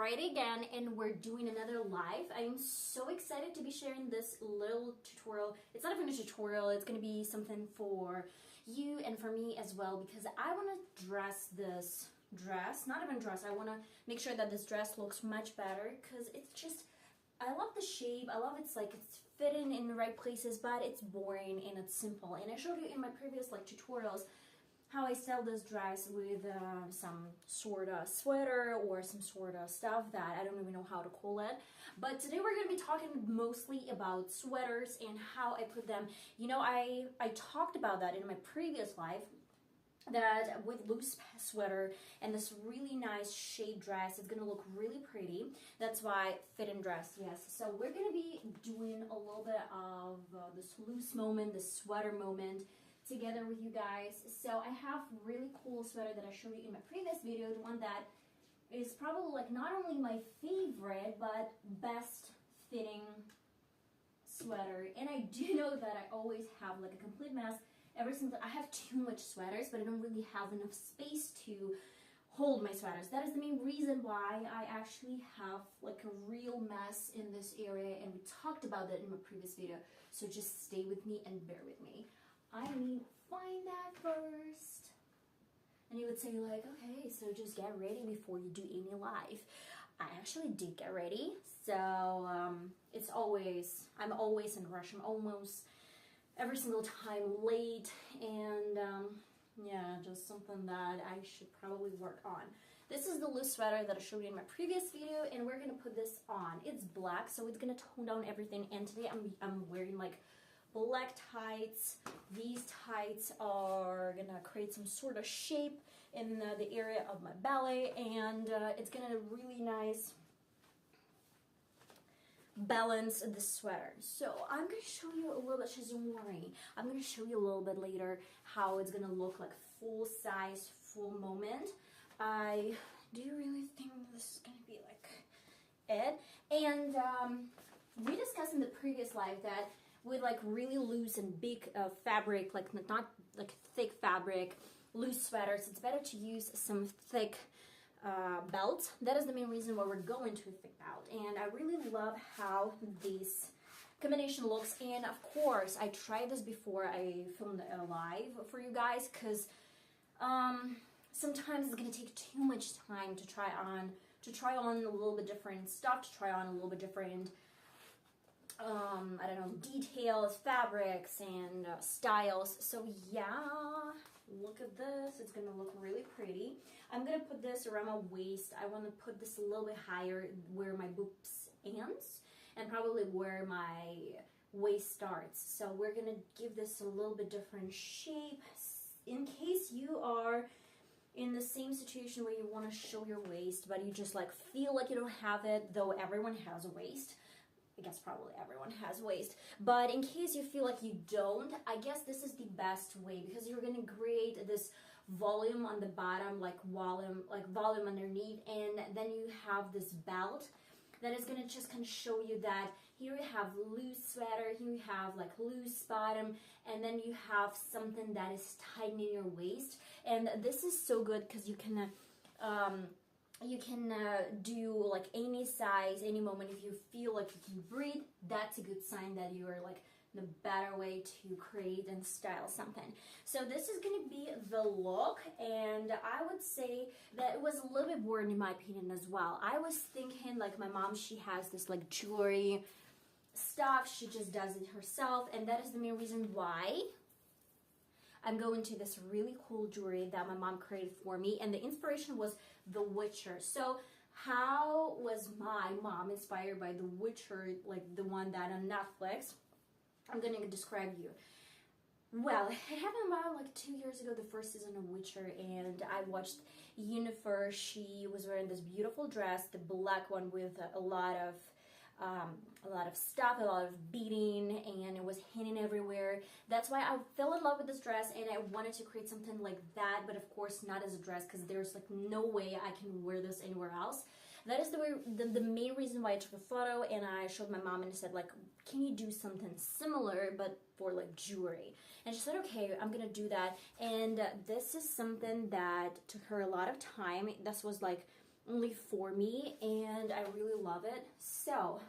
Friday again, and we're doing another live. I am so excited to be sharing this little tutorial. It's not even a tutorial, it's going to be something for you and for me as well, because I want to dress this dress, not even dress, I want to make sure that this dress looks much better, because it's just, I love the shape, I love it's fitting in the right places, but it's boring and it's simple. And I showed you in my previous tutorials how I style this dress with some sort of sweater or some sort of stuff that I don't even know how to call it. But today we're going to be talking mostly about sweaters and how I put them. You know, I talked about that in my previous live, that with loose sweater and this really nice shade dress, it's gonna look really pretty. That's why fit-in dress, yes. So we're gonna be doing a little bit of this loose moment, this sweater moment together with you guys. So I have really cool sweater that I showed you in my previous video, the one that is probably not only my favorite but best fitting sweater. And I do know that I always have a complete mess. Ever since I have too much sweaters, but I don't really have enough space to hold my sweaters. That is the main reason why I actually have a real mess in this area, and we talked about that in my previous video. So just stay with me and bear with me. I need to find that first. And you would say okay, so just get ready before you do any live. I actually did get ready, so I'm always in a rush. I'm almost every single time late, and yeah, just something that I should probably work on. This is the loose sweater that I showed you in my previous video, and we're gonna put this on. It's black, so it's gonna tone down everything. And today I'm wearing black tights. These tights are gonna create some sort of shape in the area of my belly, and it's gonna really nice balance the sweater. So I'm going to show you a little bit, just don't worry, I'm going to show you a little bit later how it's going to look full size, full moment. I do really think this is going to be it. And we discussed in the previous live that with really loose and big fabric, not thick fabric, loose sweaters, it's better to use some thick belt. That is the main reason why we're going to a thick belt. And I really love how this combination looks. And of course, I tried this before I filmed a live for you guys, because sometimes it's going to take too much time to try on a little bit different stuff, to try on a little bit different I don't know, details, fabrics, and styles. So yeah, look at this. It's going to look really pretty. I'm going to put this around my waist. I want to put this a little bit higher where my boobs ends, and probably where my waist starts. So we're going to give this a little bit different shape in case you are in the same situation where you want to show your waist, but you just feel like you don't have it, though everyone has a waist. I guess probably everyone has waist, but in case you feel like you don't, I guess this is the best way, because you're going to create this volume on the bottom, volume underneath, and then you have this belt that is going to just kind of show you that here you have loose sweater, here you have loose bottom, and then you have something that is tightening your waist. And this is so good because you can do any size, any moment. If you feel like you can breathe, that's a good sign that you are in a better way to create and style something. So this is going to be the look, and I would say that it was a little bit boring in my opinion as well. I was thinking my mom, she has this jewelry stuff, she just does it herself, and that is the main reason why I'm going to this really cool jewelry that my mom created for me, and the inspiration was The Witcher. So how was my mom inspired by The Witcher, the one that on Netflix? I'm going to describe you. Well, it happened about 2 years ago, the first season of Witcher, and I watched Yennefer. She was wearing this beautiful dress, the black one with a lot of stuff, a lot of beading, and it was hanging everywhere. That's why I fell in love with this dress, and I wanted to create something like that, but of course not as a dress, because there's no way I can wear this anywhere else. That is the main reason why I took a photo, and I showed my mom and I said can you do something similar but for jewelry? And she said, okay, I'm gonna do that. And this is something that took her a lot of time. This was only for me, and I really love it. So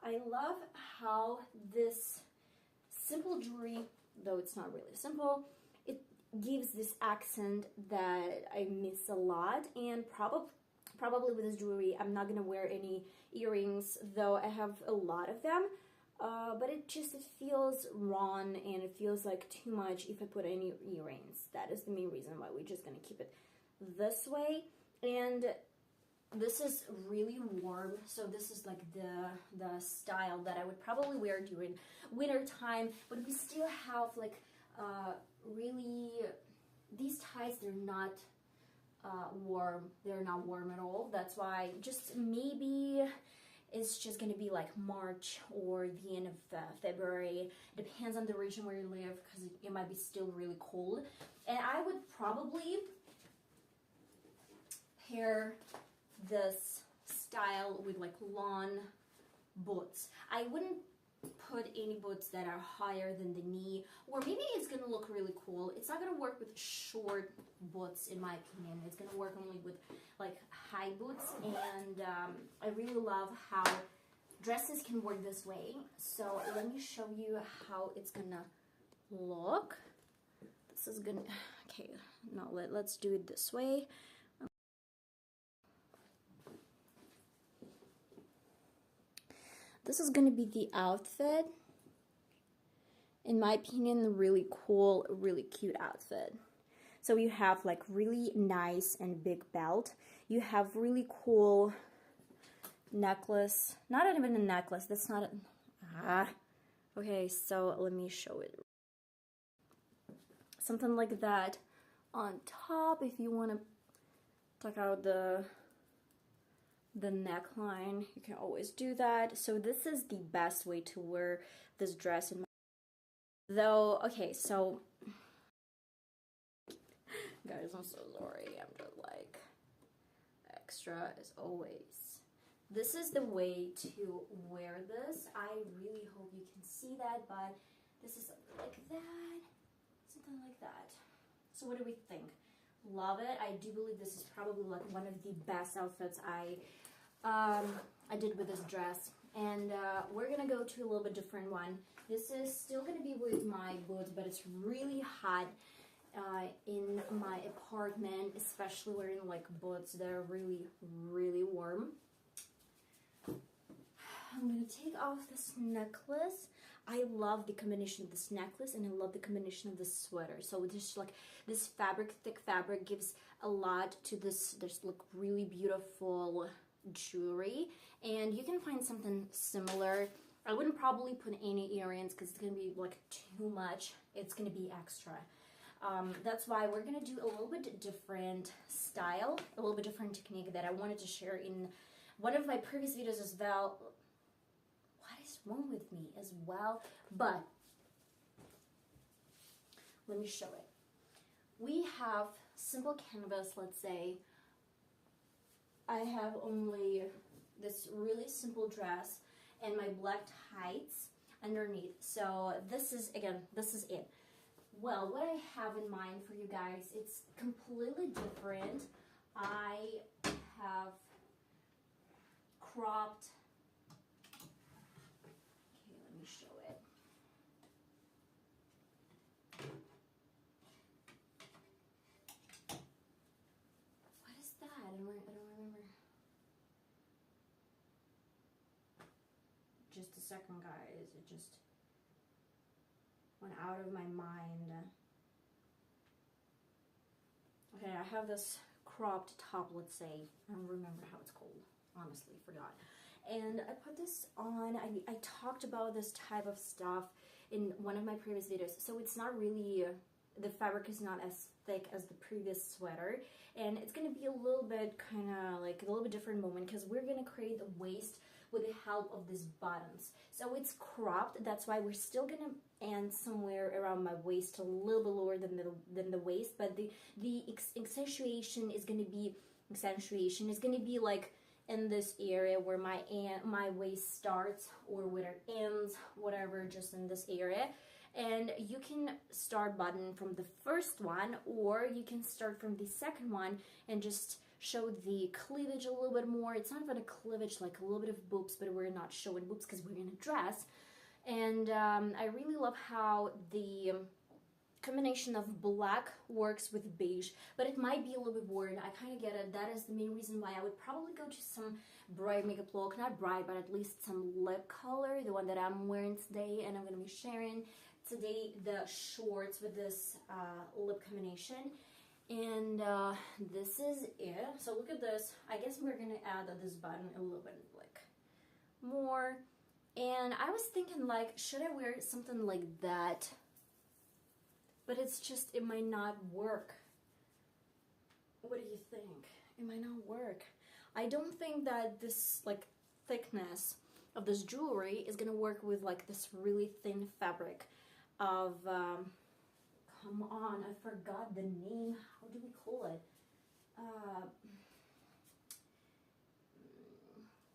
I love how this simple jewelry, though it's not really simple, it gives this accent that I miss a lot. And probably with this jewelry I'm not gonna wear any earrings, though I have a lot of them, but it feels wrong, and it feels like too much if I put any earrings. That is the main reason why we're just gonna keep it this way. And this is really warm, so this is like the style that I would probably wear during winter time, but we still have like really, these ties, they're not warm. They're not warm at all. That's why just maybe it's just gonna be like March or the end of February. It depends on the region where you live, because it might be still really cold. And I would probably pair this style with like long boots. I wouldn't put any boots that are higher than the knee, or maybe it's gonna look really cool. It's not gonna work with short boots in my opinion. It's gonna work only with like high boots, and I really love how dresses can work this way. So let me show you how it's gonna look. This is gonna, okay, no, let's do it this way. This is gonna be the outfit. In my opinion, really cool, really cute outfit. So you have like really nice and big belt. You have really cool necklace. Not even a necklace, that's not a, okay, so let me show it. Something like that on top if you wanna tuck out the neckline, you can always do that. So this is the best way to wear this dress in my, though, okay, so guys, I'm so sorry, I'm just like extra as always. This is the way to wear this. I really hope you can see that, but this is something like that, something like that. So what do we think? Love it. I do believe this is probably like one of the best outfits I did with this dress. And we're gonna go to a little bit different one. This is still gonna be with my boots, but it's really hot in my apartment, especially wearing like boots that are really warm. I'm gonna take off this necklace. I love the combination of this necklace, and I love the combination of this sweater. So it's just like this fabric, thick fabric, gives a lot to this. There's like really beautiful jewelry, and you can find something similar. I wouldn't probably put any earrings because it's gonna be like too much. It's gonna be extra. That's why we're gonna do a little bit different style, a little bit different technique that I wanted to share in one of my previous videos as well. What is wrong with me as well? But let me show it. We have simple canvas, let's say. I have only this really simple dress and my black tights underneath. So this is, again, this is it. Well, what I have in mind for you guys, it's completely different. I have cropped, okay, let me show it. What is that? I don't remember. Just a second, guys. It just went out of my mind. Okay, I have this cropped top, let's say. I don't remember how it's called. Honestly, forgot. And I put this on. I talked about this type of stuff in one of my previous videos. So it's not really, the fabric is not as thick as the previous sweater. And it's going to be a little bit kind of like a little bit different moment, because we're going to create the waist with the help of these buttons. So it's cropped. That's why we're still going to end somewhere around my waist, a little bit lower than the waist. But the accentuation is going to be like in this area where my waist starts, or where it ends, whatever, just in this area. And you can start button from the first one, or you can start from the second one and just show the cleavage a little bit more. It's not even a cleavage, like a little bit of boobs, but we're not showing boobs because we're in a dress. And I really love how the combination of black works with beige, but it might be a little bit boring. I kind of get it. That is the main reason why I would probably go to some bright makeup look, not bright, but at least some lip color, the one that I'm wearing today, and I'm going to be sharing today the shorts with this lip combination. And this is it. So look at this. I guess we're going to add this button a little bit like more. And I was thinking, like, should I wear something like that? But it's just, it might not work. What do you think? It might not work. I don't think that this, like, thickness of this jewelry is gonna work with, like, this really thin fabric of, come on, I forgot the name. How do we call it?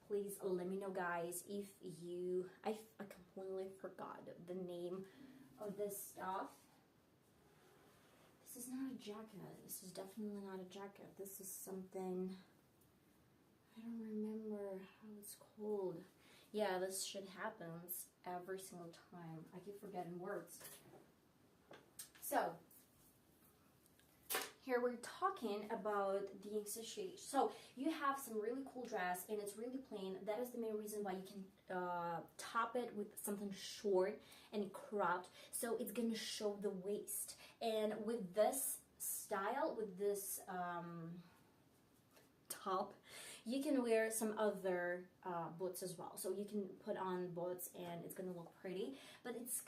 Please let me know, guys, if you, I completely forgot the name of this stuff. This is not a jacket. This is definitely not a jacket. This is something, I don't remember how it's called. Yeah, this shit happens every single time. I keep forgetting words. So, here we're talking about the accessories. So you have some really cool dress and it's really plain. That is the main reason why you can top it with something short and cropped, so it's gonna show the waist. And with this style, with this top, you can wear some other boots as well. So you can put on boots and it's gonna look pretty, but it's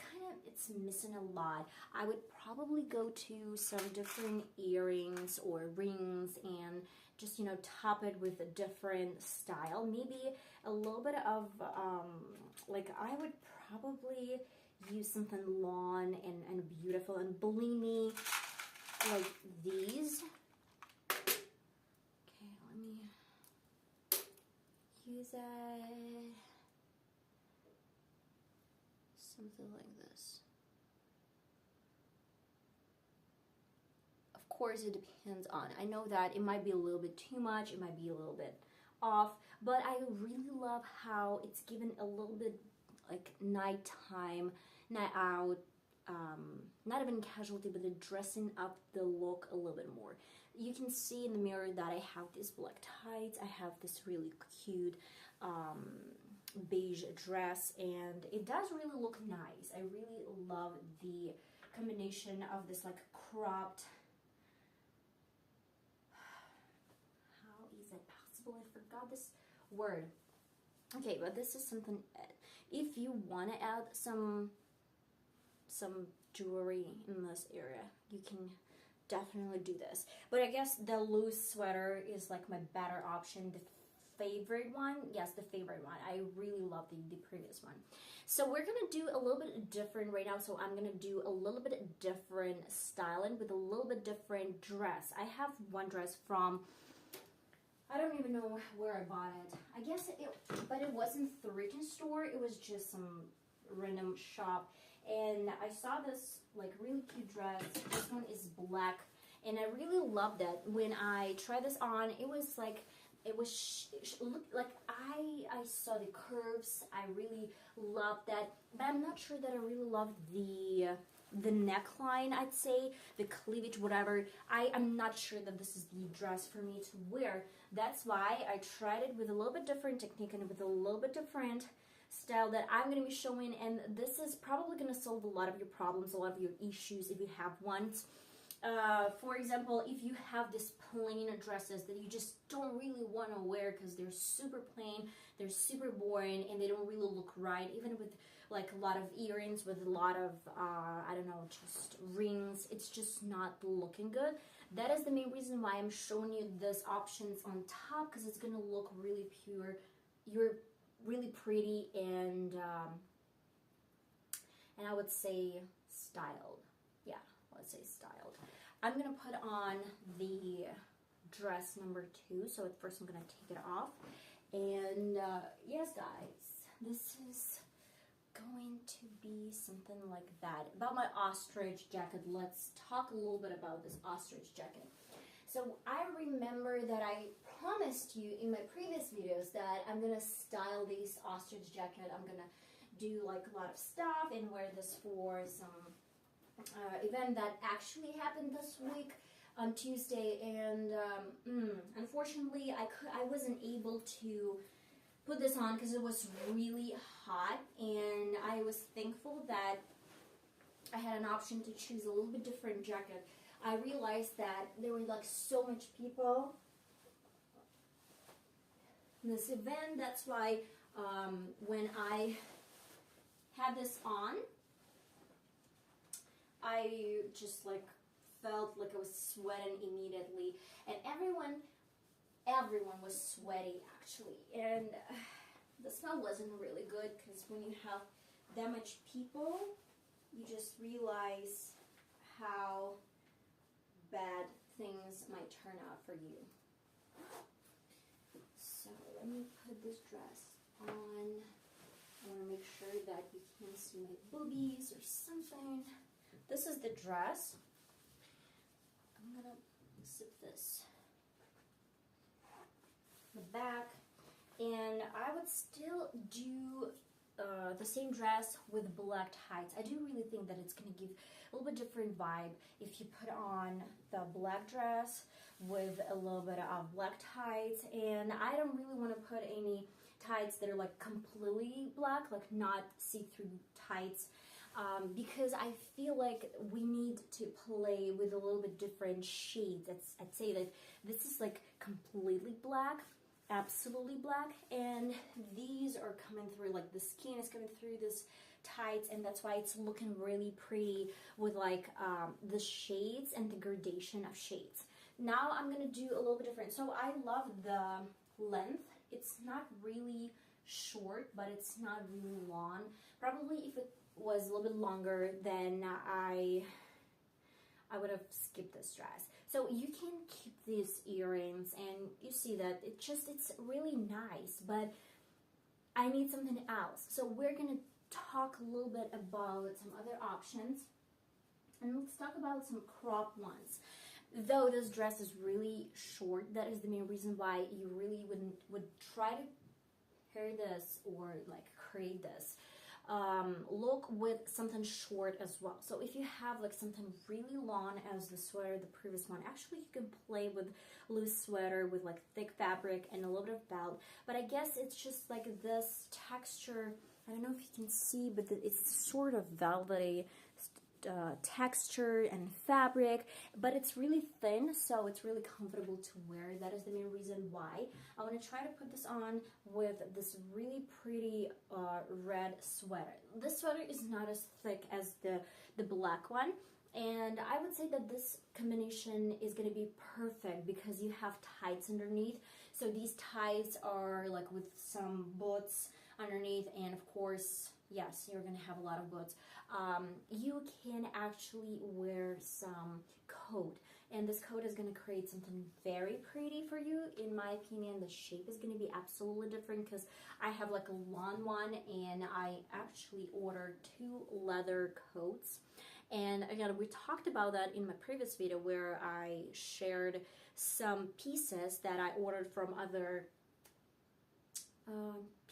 missing a lot. I would probably go to some different earrings or rings and just, you know, top it with a different style. Maybe a little bit of, like, I would probably use something long and beautiful and blingy, like these. Okay, let me use it. Something like this. Of course, it depends on, I know that it might be a little bit too much, it might be a little bit off, but I really love how it's given a little bit like nighttime, night out, not even casualty, but the dressing up the look a little bit more. You can see in the mirror that I have these black tights, I have this really cute beige dress, and it does really look nice. I really love the combination of this like cropped, how is it possible? I forgot this word. Okay, but this is something, if you want to add some jewelry in this area, you can definitely do this. But I guess the loose sweater is like my better option. The favorite one, yes, the favorite one. I really love the previous one. So we're gonna do a little bit different right now. So I'm gonna do a little bit different styling with a little bit different dress. I have one dress from, I don't even know where I bought it. I guess but it wasn't Threaten store. It was just some random shop. And I saw this like really cute dress. This one is black, and I really loved it. When I tried this on, it was like, it was looked like I saw the curves. I really loved that, but I'm not sure that I really loved the neckline. I'd say the cleavage, whatever. I'm not sure that this is the dress for me to wear. That's why I tried it with a little bit different technique and with a little bit different style that I'm going to be showing, and this is probably going to solve a lot of your problems, a lot of your issues if you have ones. For example, if you have these plain dresses that you just don't really want to wear because they're super plain, they're super boring, and they don't really look right, even with like a lot of earrings, with a lot of, I don't know, just rings, it's just not looking good. That is the main reason why I'm showing you these options on top, because it's going to look really pure. You're really pretty and I would say styled. Yeah, let's say styled. I'm gonna put on the dress number 2. So at first I'm gonna take it off, and yes, guys, this is going to be something like that. About my ostrich jacket, let's talk a little bit about this ostrich jacket. So I remember that I promised you in my previous videos that I'm gonna style this ostrich jacket. I'm gonna do like a lot of stuff and wear this for some event that actually happened this week on Tuesday, and unfortunately I wasn't able to put this on because it was really hot, and I was thankful that I had an option to choose a little bit different jacket. I realized that there were like so much people in this event. That's why when I had this on, I just like felt like I was sweating immediately, and everyone was sweaty actually, and the smell wasn't really good because when you have that much people, you just realize how bad things might turn out for you. So let me put this dress on. I want to make sure that you can't see my boobies or something. This is the dress. I'm gonna zip this the back, and I would still do the same dress with black tights. I do really think that it's gonna give a little bit different vibe if you put on the black dress with a little bit of black tights. And I don't really want to put any tights that are like completely black, like not see-through tights, because I feel like we need to play with a little bit different shades. I'd say that this is like completely black, absolutely black, and these are coming through, like the skin is coming through this tights, and that's why it's looking really pretty with like the shades and the gradation of shades. Now I'm gonna do a little bit different. So I love the length. It's not really short, but it's not really long. Probably if it was a little bit longer, then I would have skipped this dress. So you can keep these earrings, and you see that it's really nice, but I need something else. So we're gonna talk a little bit about some other options, and let's talk about some crop ones. Though this dress is really short, that is the main reason why you really would try to pair this or like create this look with something short as well. So if you have like something really long as the sweater, the previous one, actually you can play with loose sweater with like thick fabric and a little bit of belt. But I guess it's just like this texture, I don't know if you can see, but it's sort of velvety texture and fabric, but it's really thin, so it's really comfortable to wear. That is the main reason why I want to try to put this on with this really pretty red sweater. This sweater is not as thick as the black one, and I would say that this combination is going to be perfect because you have tights underneath. So these tights are like with some boots underneath, and of course, yes, you're gonna have a lot of boots. You can actually wear some coat, and this coat is gonna create something very pretty for you. In my opinion, the shape is gonna be absolutely different because I have like a long one, and I actually ordered 2 leather coats. And again, we talked about that in my previous video where I shared some pieces that I ordered from other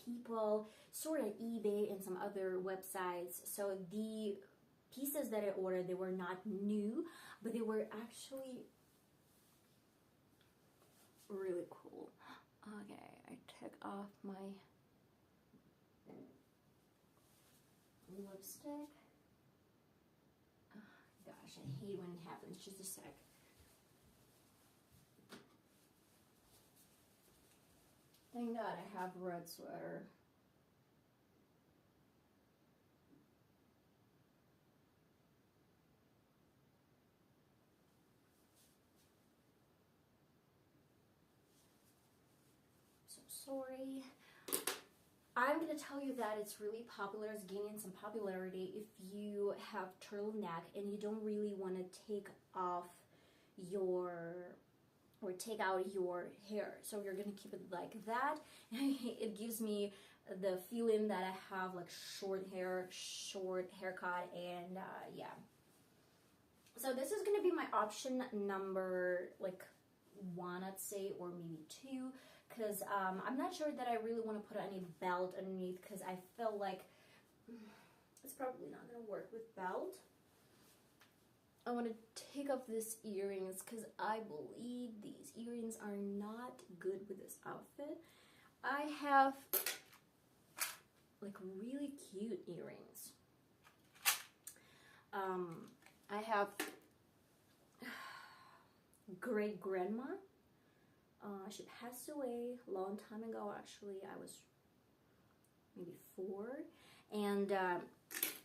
people, sort of eBay and some other websites. So the pieces that I ordered, they were not new, but they were actually really cool. Okay, I took off my lipstick. Oh, gosh, I hate when it happens. Just a sec. Thank God I have a red sweater. So sorry. I'm going to tell you that it's really popular, it's gaining some popularity if you have turtleneck and you don't really want to take off take out your hair. So you're going to keep it like that. It gives me the feeling that I have like short hair, short haircut, and yeah. So this is going to be my option number like one, I'd say, or maybe two, because I'm not sure that I really want to put any belt underneath, because I feel like it's probably not going to work with belt. I want to take off these earrings because I believe these earrings are not good with this outfit. I have like really cute earrings. I have great grandma. She passed away a long time ago. Actually, I was maybe 4, and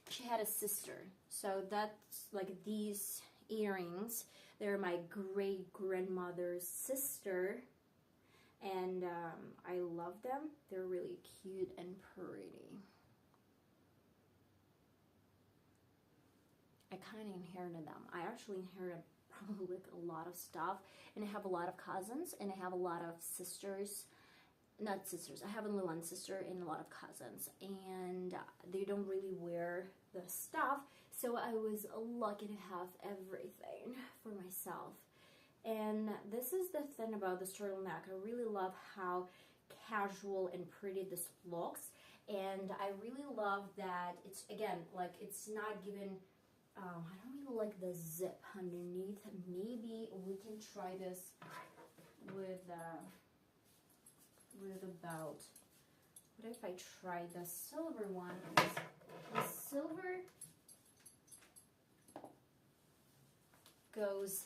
she had a sister. So that's like these earrings. They're my great grandmother's sister, and I love them. They're really cute and pretty. I kind of inherited them. I actually inherited probably like a lot of stuff, and I have a lot of cousins, and I have a lot of sisters. Not sisters, I have only one sister and a lot of cousins, and they don't really wear the stuff, so I was lucky to have everything for myself. And this is the thing about this turtleneck. I really love how casual and pretty this looks, and I really love that it's, again, like it's not given, I don't really like the zip underneath. Maybe we can try this with a belt. What if I try the silver one? The silver goes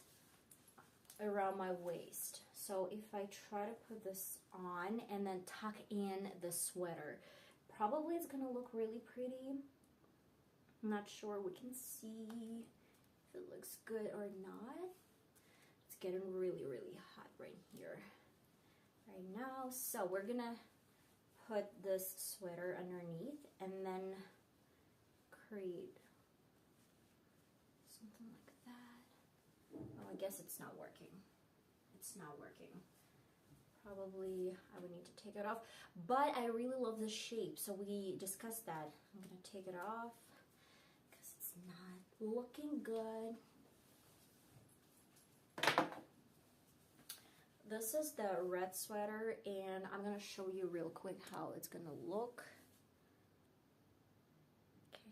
around my waist. So if I try to put this on and then tuck in the sweater, probably it's gonna look really pretty. I'm not sure. We can see if it looks good or not. It's getting really, really hot right here right now. So we're gonna put this sweater underneath and then create something like that. Oh, I guess it's not working. It's not working. Probably I would need to take it off, but I really love the shape, so we discussed that. I'm gonna take it off because it's not looking good. This is the red sweater, and I'm gonna show you real quick how it's gonna look. Okay.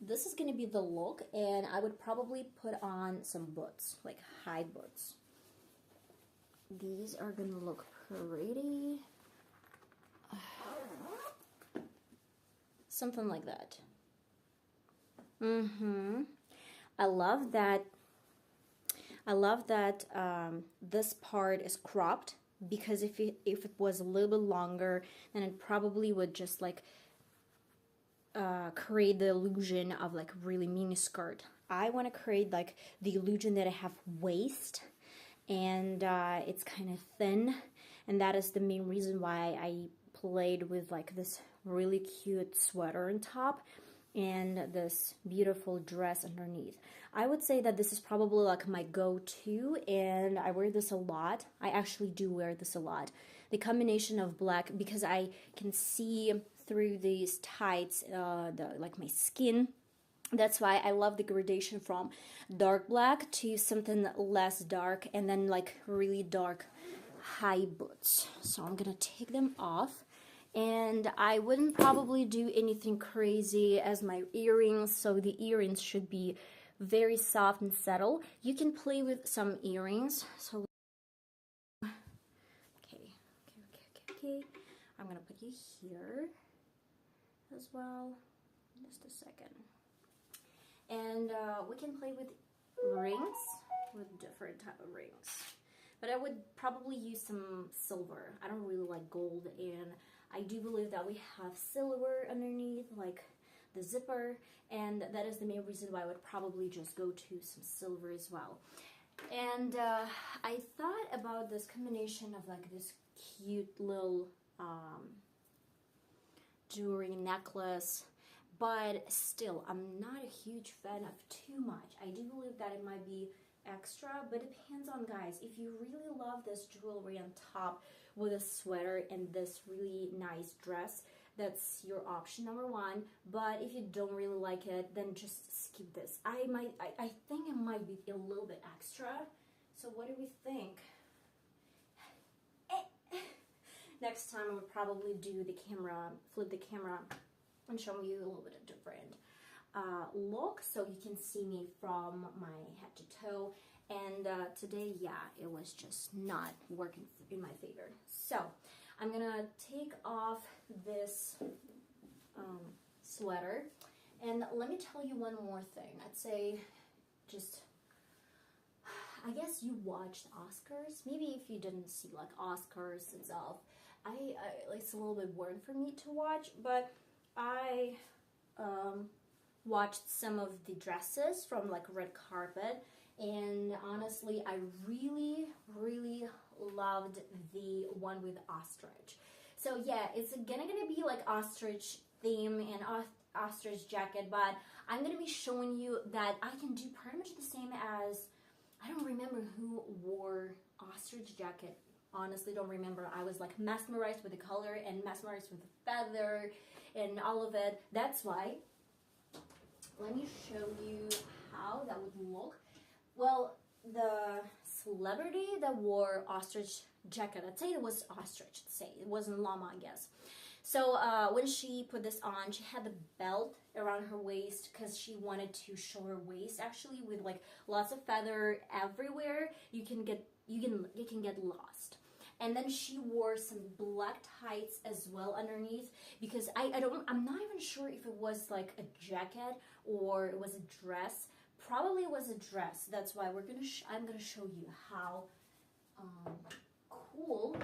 This is gonna be the look, and I would probably put on some boots, like high boots. These are gonna look pretty. Something like that. I love that. This part is cropped, because if it was a little bit longer, then it probably would just like create the illusion of like really mini skirt. I want to create like the illusion that I have waist, and it's kind of thin, and that is the main reason why I played with like this really cute sweater on top and this beautiful dress underneath. I would say that this is probably like my go-to, and I wear this a lot. I actually do wear this a lot. The combination of black, because I can see through these tights, like my skin. That's why I love the gradation from dark black to something less dark, and then like really dark high boots. So I'm gonna take them off. And I wouldn't probably do anything crazy as my earrings, so the earrings should be very soft and subtle. You can play with some earrings. So okay. I'm gonna put you here as well. Just a second. And we can play with rings, with different type of rings. But I would probably use some silver. I don't really like gold, and I do believe that we have silver underneath, like the zipper, and that is the main reason why I would probably just go to some silver as well. And I thought about this combination of like this cute little jewelry necklace, but still, I'm not a huge fan of too much. I do believe that it might be extra, but it depends on, guys. If you really love this jewelry on top with a sweater and this really nice dress, That's your option number one. But if you don't really like it, then just skip this. I think it might be a little bit extra. So what do we think? Next time I would probably do the camera, flip the camera, and show you a little bit of different look, so you can see me from my head to toe. And today, yeah, it was just not working in my favor. So I'm gonna take off this sweater, and let me tell you one more thing. I'd say just, I guess you watched Oscars. Maybe if you didn't see like Oscars itself, it's a little bit boring for me to watch, but I watched some of the dresses from like red carpet, and honestly I really loved the one with ostrich. So yeah, it's gonna be like ostrich theme and ostrich jacket, but I'm gonna be showing you that I can do pretty much the same as, I don't remember who wore ostrich jacket. Honestly, don't remember. I was like mesmerized with the color and mesmerized with the feather and all of it. That's why. Let me show you how that would look. Well, the celebrity that wore ostrich jacket, I'd say it was ostrich, it wasn't llama, I guess. So when she put this on, she had the belt around her waist because she wanted to show her waist actually with like lots of feather everywhere. You can get lost. And then she wore some black tights as well underneath, because I'm not even sure if it was like a jacket or it was a dress. Probably it was a dress. That's why I'm gonna show you how cool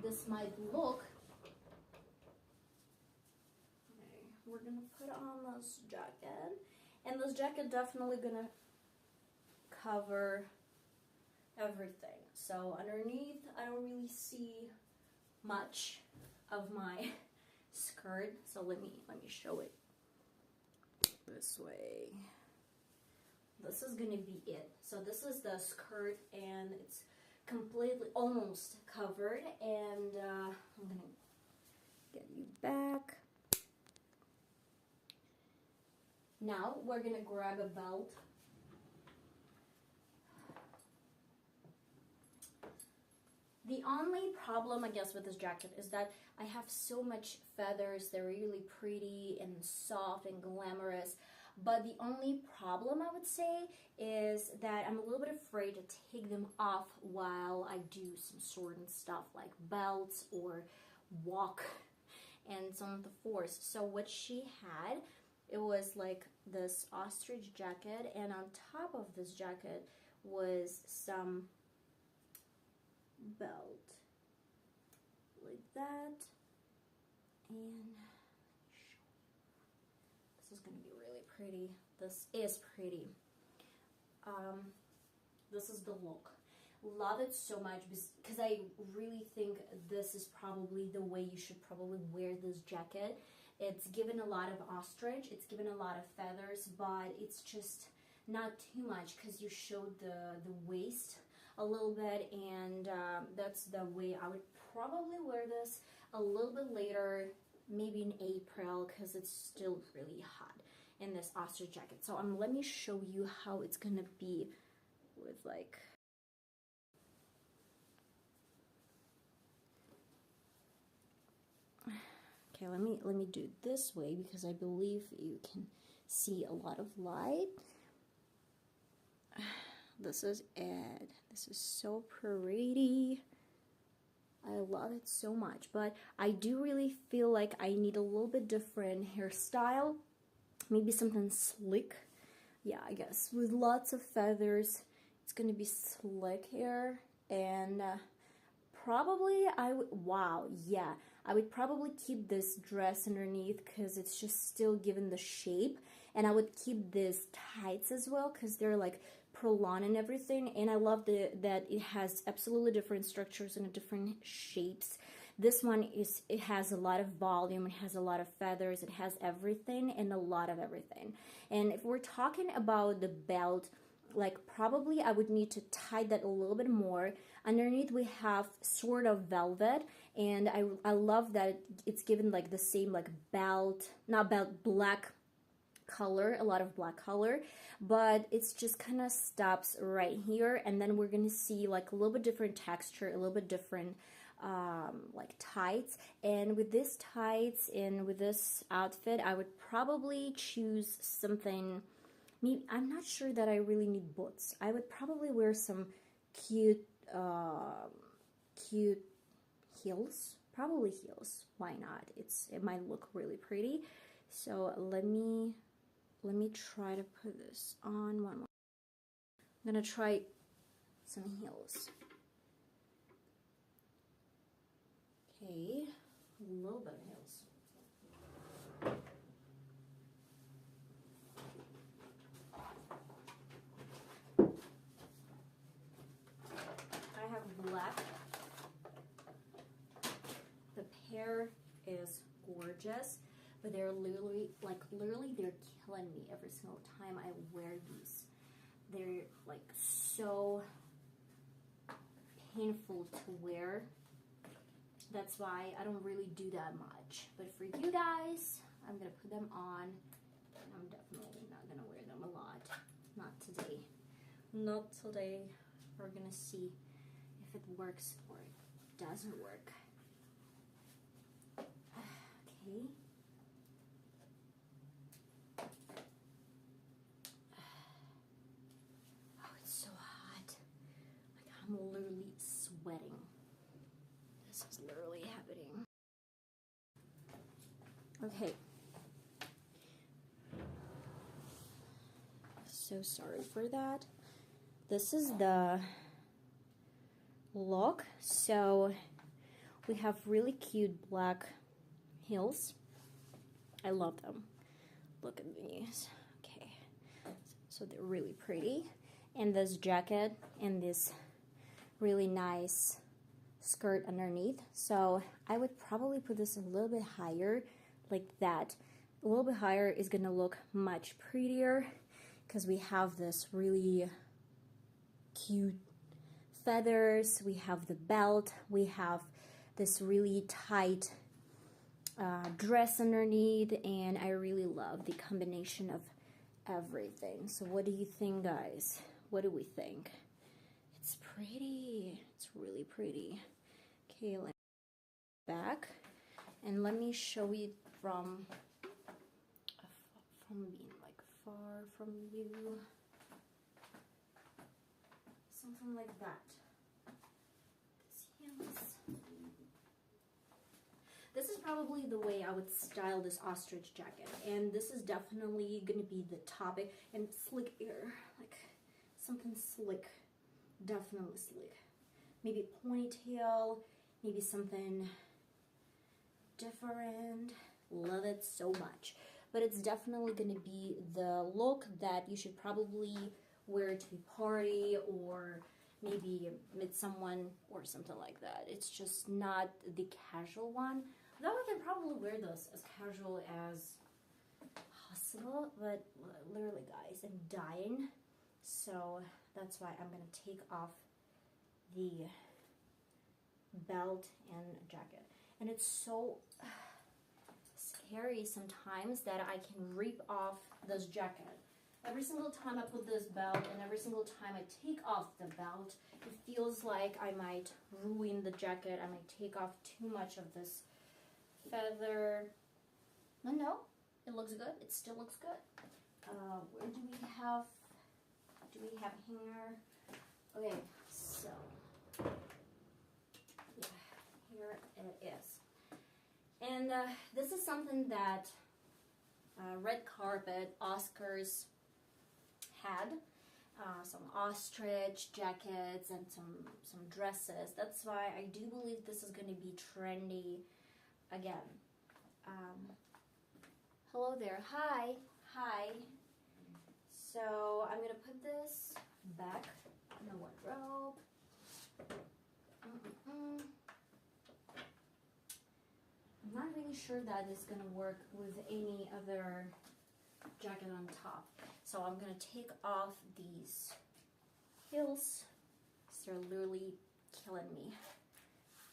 this might look. Okay, we're gonna put on this jacket, and this jacket definitely gonna cover everything. So underneath, I don't really see much of my skirt. So let me show it this way. This is gonna be it. So this is the skirt, and it's completely almost covered. And I'm gonna get you back. Now we're gonna grab a belt. The only problem, I guess, with this jacket is that I have so much feathers. They're really pretty and soft and glamorous. But the only problem, I would say, is that I'm a little bit afraid to take them off while I do some sort of stuff like belts or walk and so on the force. So what she had, it was like this ostrich jacket, and on top of this jacket was some belt like that, and this is going to be really pretty. This is pretty. This is the look. Love it so much because I really think this is probably the way you should probably wear this jacket. It's given a lot of ostrich, it's given a lot of feathers, but it's just not too much because you showed the waist a little bit, and that's the way I would probably wear this a little bit later, maybe in April, because it's still really hot in this ostrich jacket. So let me show you how it's gonna be with like, okay, let me do it this way because I believe you can see a lot of light. This is it. This is so pretty. I love it so much, but I do really feel like I need a little bit different hairstyle. Maybe something slick. Yeah, I guess with lots of feathers. It's gonna be slick hair, and probably I would probably keep this dress underneath because it's just still given the shape, and I would keep these tights as well because they're like prolong and everything, and I love that it has absolutely different structures and different shapes. This one it has a lot of volume, it has a lot of feathers, it has everything and a lot of everything. And if we're talking about the belt, like probably I would need to tie that a little bit more. Underneath we have sort of velvet, and I love that it's given like the same like belt, not belt, black color, a lot of black color, but it's just kind of stops right here, and then we're gonna see like a little bit different texture, a little bit different like tights. And with this tights and with this outfit, I would probably choose something. Maybe, I'm not sure that I really need boots. I would probably wear some cute cute heels, probably heels. Why not? It might look really pretty. So let me try to put this on one more. I'm gonna try some heels. Okay, a little bit of heels. I have black. The pair is gorgeous, but they're literally they're killing me every single time I wear these. They're like so painful to wear. That's why I don't really do that much. But for you guys, I'm gonna put them on, and I'm definitely not gonna wear them a lot. Not today. Not today. We're gonna see if it works or it doesn't work. Okay. Oh, it's so hot. Like, I'm literally sweating. This is literally happening. Okay. So sorry for that. This is the look. So we have really cute black heels. I love them. Look at these. Okay. So they're really pretty. And this jacket and this really nice skirt underneath. So I would probably put this a little bit higher, like that. A little bit higher is gonna look much prettier because we have this really cute feathers, we have the belt, we have this really tight dress underneath, and I really love the combination of everything. So what do you think, guys? What do we think? It's pretty. It's really pretty. Okay, let me back and let me show you from being like far from you. Something like that. This is probably the way I would style this ostrich jacket, and this is definitely going to be the topic. And slick ear, like something slick, definitely slick. Maybe ponytail, maybe something different. Love it so much. But it's definitely going to be the look that you should probably wear to a party or maybe meet someone or something like that. It's just not the casual one. Though I can probably wear this as casual as possible, but literally, guys, I'm dying. So that's why I'm gonna take off the belt and jacket. And it's so scary sometimes that I can rip off this jacket. Every single time I put this belt and every single time I take off the belt, it feels like I might ruin the jacket. I might take off too much of this feather. No, it looks good. It still looks good. Where do we have here? Okay, so yeah, here it is. And this is something that red carpet Oscars had. Some ostrich jackets and some dresses. That's why I do believe this is going to be trendy again. Hello there. Hi. So I'm going to put this back in the wardrobe. I'm not really sure that it's going to work with any other jacket on top. So I'm going to take off these heels. They're literally killing me.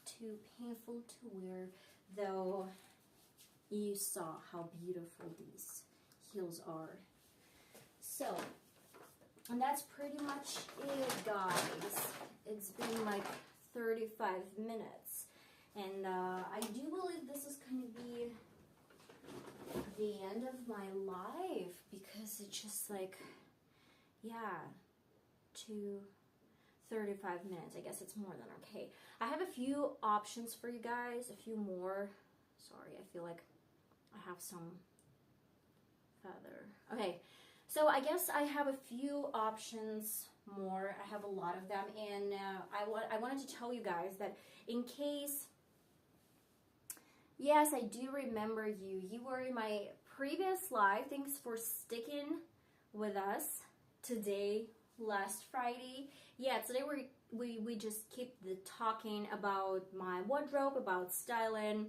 Too painful to wear, though. You saw how beautiful these heels are. So, and that's pretty much it, guys. It's been like 35 minutes. And I do believe this is going to be the end of my life, because it's just like, yeah, 35 minutes. I guess it's more than okay. I have a few options for you guys, a few more. Sorry, I feel like I have some feather. Okay, so I guess I have a few options more. I have a lot of them, and I wanted to tell you guys that in case, yes, I do remember you. You were in my previous live. Thanks for sticking with us today, last Friday. Yeah, today we just keep the talking about my wardrobe, about styling.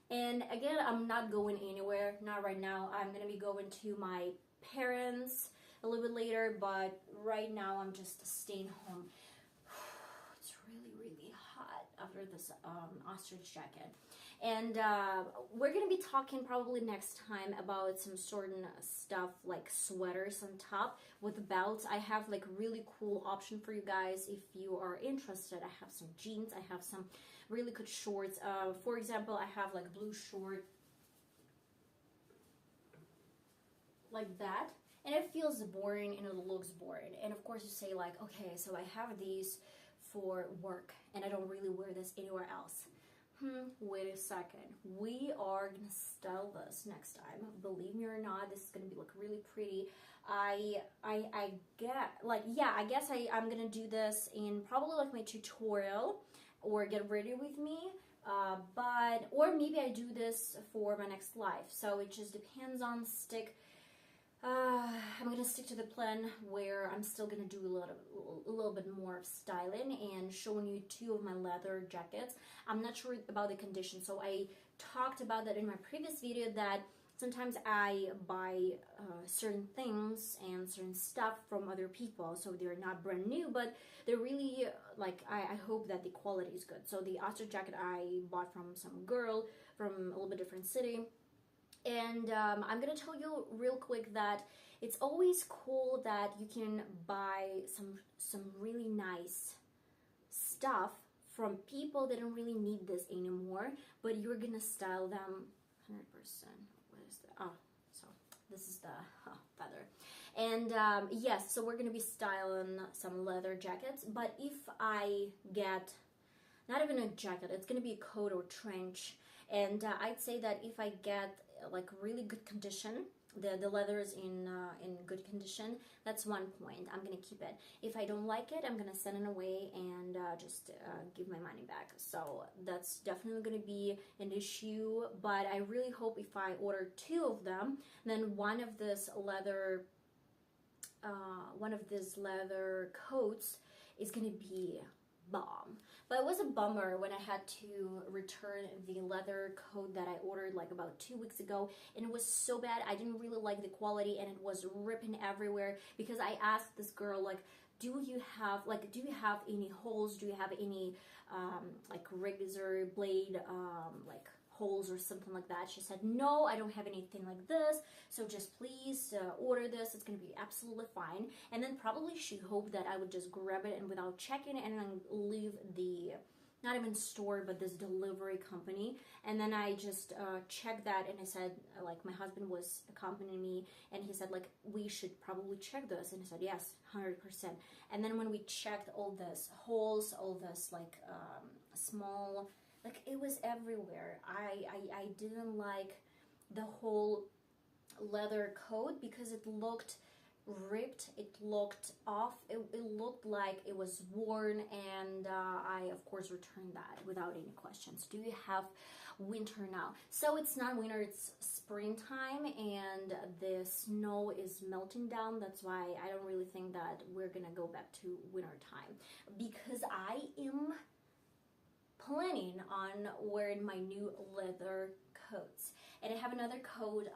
And again, I'm not going anywhere, not right now. I'm gonna be going to my parents a little bit later, but right now I'm just staying home. It's really, really hot after this ostrich jacket. And we're gonna be talking probably next time about some certain stuff like sweaters on top with belts. I have like really cool option for you guys if you are interested. I have some jeans, I have some really good shorts. For example, I have like blue short like that, and it feels boring and it looks boring. And of course you say like, okay, so I have these for work and I don't really wear this anywhere else. Wait a second. We are gonna style this next time. Believe me or not, this is gonna be like really pretty. I get like, yeah, I guess I'm gonna do this in probably like my tutorial or get ready with me, or maybe I do this for my next live. So it just depends on I'm gonna stick to the plan where I'm still gonna do a little bit more of styling and showing you two of my leather jackets. I'm not sure about the condition, so I talked about that in my previous video, that sometimes I buy certain things and certain stuff from other people, so they're not brand new, but they're really like, I hope that the quality is good. So the ostrich jacket I bought from some girl from a little bit different city. And I'm gonna tell you real quick that it's always cool that you can buy some really nice stuff from people that don't really need this anymore, but you're gonna style them 100%. What is that? Oh, so this is the feather. And yes, so we're gonna be styling some leather jackets, but if I get, not even a jacket, it's gonna be a coat or trench. And I'd say that if I get like really good condition, the leather is in good condition, that's 1 point. I'm gonna keep it. If I don't like it, I'm gonna send it away and just give my money back. So that's definitely gonna be an issue, but I really hope if I order 2 of them, then one of these leather coats is gonna be bomb. But it was a bummer when I had to return the leather coat that I ordered like about 2 weeks ago, and it was so bad. I didn't really like the quality and it was ripping everywhere, because I asked this girl like, do you have any holes? Do you have any like razor blade like holes or something like that? She said, no, I don't have anything like this, so just please order this, it's gonna be absolutely fine. And then probably she hoped that I would just grab it and without checking and then leave the, not even store, but this delivery company. And then I just checked that, and I said, like, my husband was accompanying me, and he said like, we should probably check this, and I said yes, 100%. And then when we checked all this holes, all this like small, like, it was everywhere. I didn't like the whole leather coat because it looked ripped, it looked off, it looked like it was worn, and I of course returned that without any questions. Do you have winter now? So it's not winter, it's springtime, and the snow is melting down. That's why I don't really think that we're gonna go back to winter time, because I am planning on wearing my new leather coats. And I have another coat,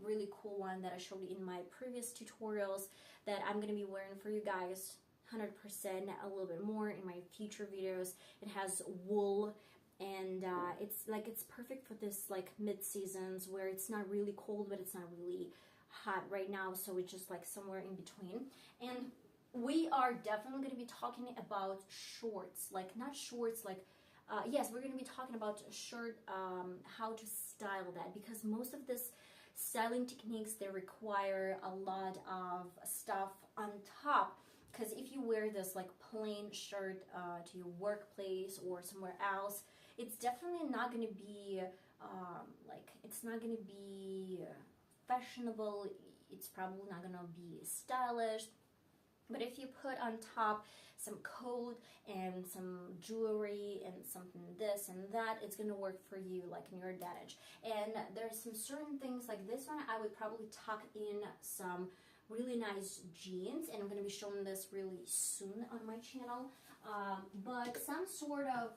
really cool one that I showed in my previous tutorials that I'm gonna be wearing for you guys 100%, a little bit more in my future videos. It has wool, and it's perfect for this like mid-seasons where it's not really cold but it's not really hot right now, so it's just like somewhere in between. And we are definitely going to be talking about shorts, like not shorts, like yes, we're going to be talking about shirt, how to style that, because most of this styling techniques, they require a lot of stuff on top. Because if you wear this like plain shirt to your workplace or somewhere else, it's definitely not going to be it's not going to be fashionable. It's probably not going to be stylish. But if you put on top some coat and some jewelry and something this and that, it's going to work for you like in your advantage. And there's some certain things like this one, I would probably tuck in some really nice jeans, and I'm going to be showing this really soon on my channel. But some sort of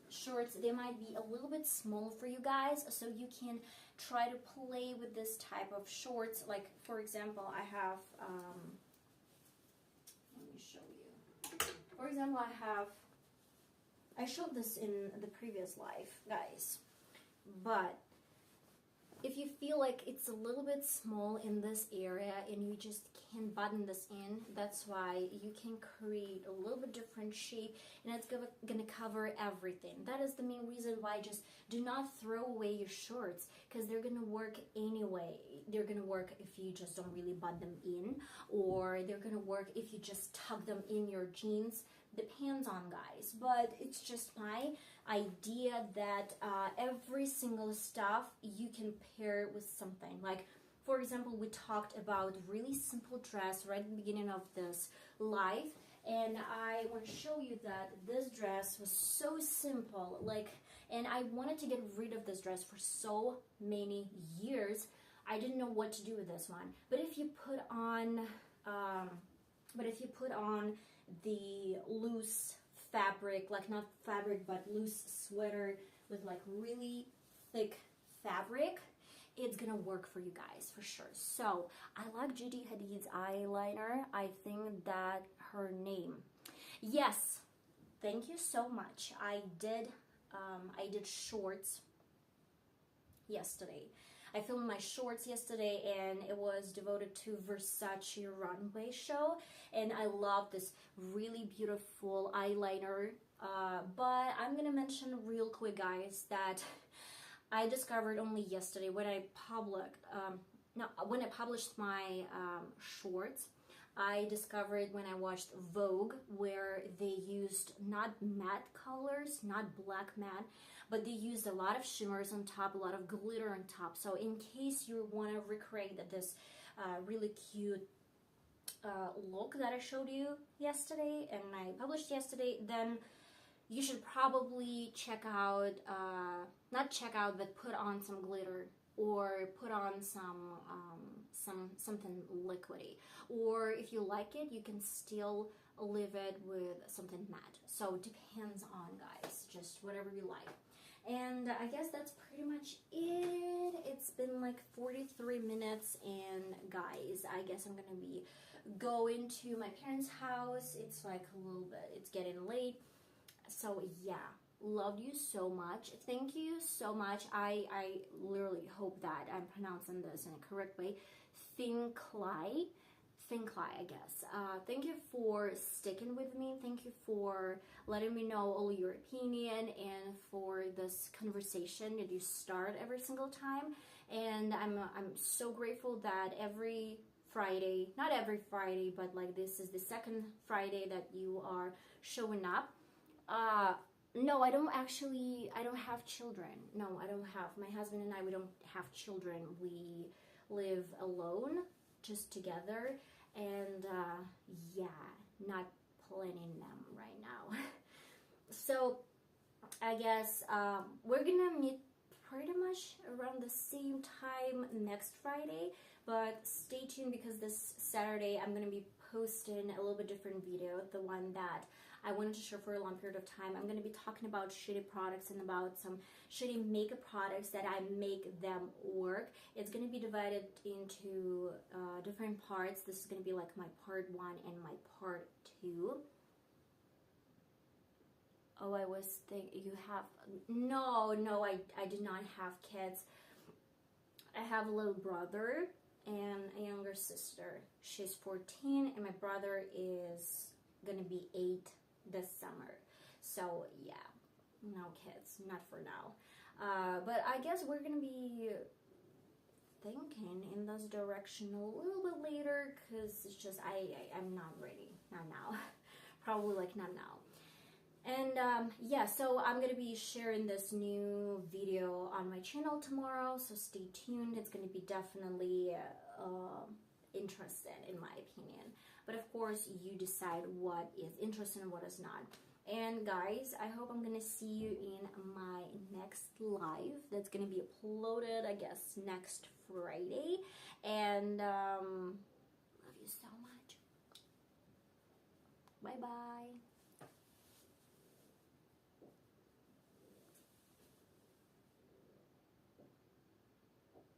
shorts, they might be a little bit small for you guys, so you can try to play with this type of shorts. Like for example, I have let me show you. For example, I showed this in the previous live, guys, but if you feel like it's a little bit small in this area and you just can't button this in, that's why you can create a little bit different shape, and it's gonna cover everything. That is the main reason why. Just do not throw away your shorts, because they're gonna work anyway. They're gonna work if you just don't really button them in, or they're gonna work if you just tuck them in your jeans. Depends on, guys, but it's just my idea that every single stuff you can pair with something. Like for example, we talked about really simple dress right at the beginning of this live, and I want to show you that this dress was so simple, like, and I wanted to get rid of this dress for so many years. I didn't know what to do with this one, but if you put on the loose fabric, like not fabric but loose sweater with like really thick fabric, it's gonna work for you guys for sure. So I like Gigi Hadid's eyeliner. I think that her name, yes, thank you so much. I did shorts yesterday. I filmed my shorts yesterday, and it was devoted to Versace runway show, and I love this really beautiful eyeliner. But I'm gonna mention real quick, guys, that I discovered only yesterday when I published my shorts. I discovered when I watched Vogue, where they used not matte colors, not black matte, but they used a lot of shimmers on top, a lot of glitter on top. So in case you want to recreate this really cute look that I showed you yesterday and I published yesterday, then you should probably check out, not check out, but put on some glitter, or put on something liquidy. Or if you like it, you can still leave it with something matte. So it depends on, guys, just whatever you like. And I guess that's pretty much it. It's been like 43 minutes, and guys, I guess I'm gonna be going to my parents' house. It's like a little bit, it's getting late. So yeah, love you so much. Thank you so much. I literally hope that I'm pronouncing this in a correct way. Thinklai, I guess. Thank you for sticking with me. Thank you for letting me know all your opinion, and for this conversation that you start every single time. And I'm so grateful that every Friday, not every Friday, but like this is the second Friday that you are showing up. No, I don't have children. No, I don't have, my husband and I, we don't have children. We live alone, just together, and yeah, not planning them right now. So I guess we're gonna meet pretty much around the same time next Friday, but stay tuned, because this Saturday I'm gonna be posting a little bit different video, the one that I wanted to share for a long period of time. I'm going to be talking about shitty products and about some shitty makeup products that I make them work. It's going to be divided into different parts. This is going to be like my part 1 and my part 2. Oh, I was thinking you have... No, I did not have kids. I have a little brother and a younger sister. She's 14 and my brother is gonna be 8 this summer. So yeah, no kids, not for now. But I guess we're gonna be thinking in this direction a little bit later, because it's just I'm not ready, not now. Probably like not now. And yeah, so I'm gonna be sharing this new video on my channel tomorrow, so stay tuned. It's gonna be definitely interesting in my opinion, but of course you decide what is interesting and what is not. And guys, I hope I'm gonna see you in my next live that's gonna be uploaded, I guess, next Friday. And love you so much. Bye bye.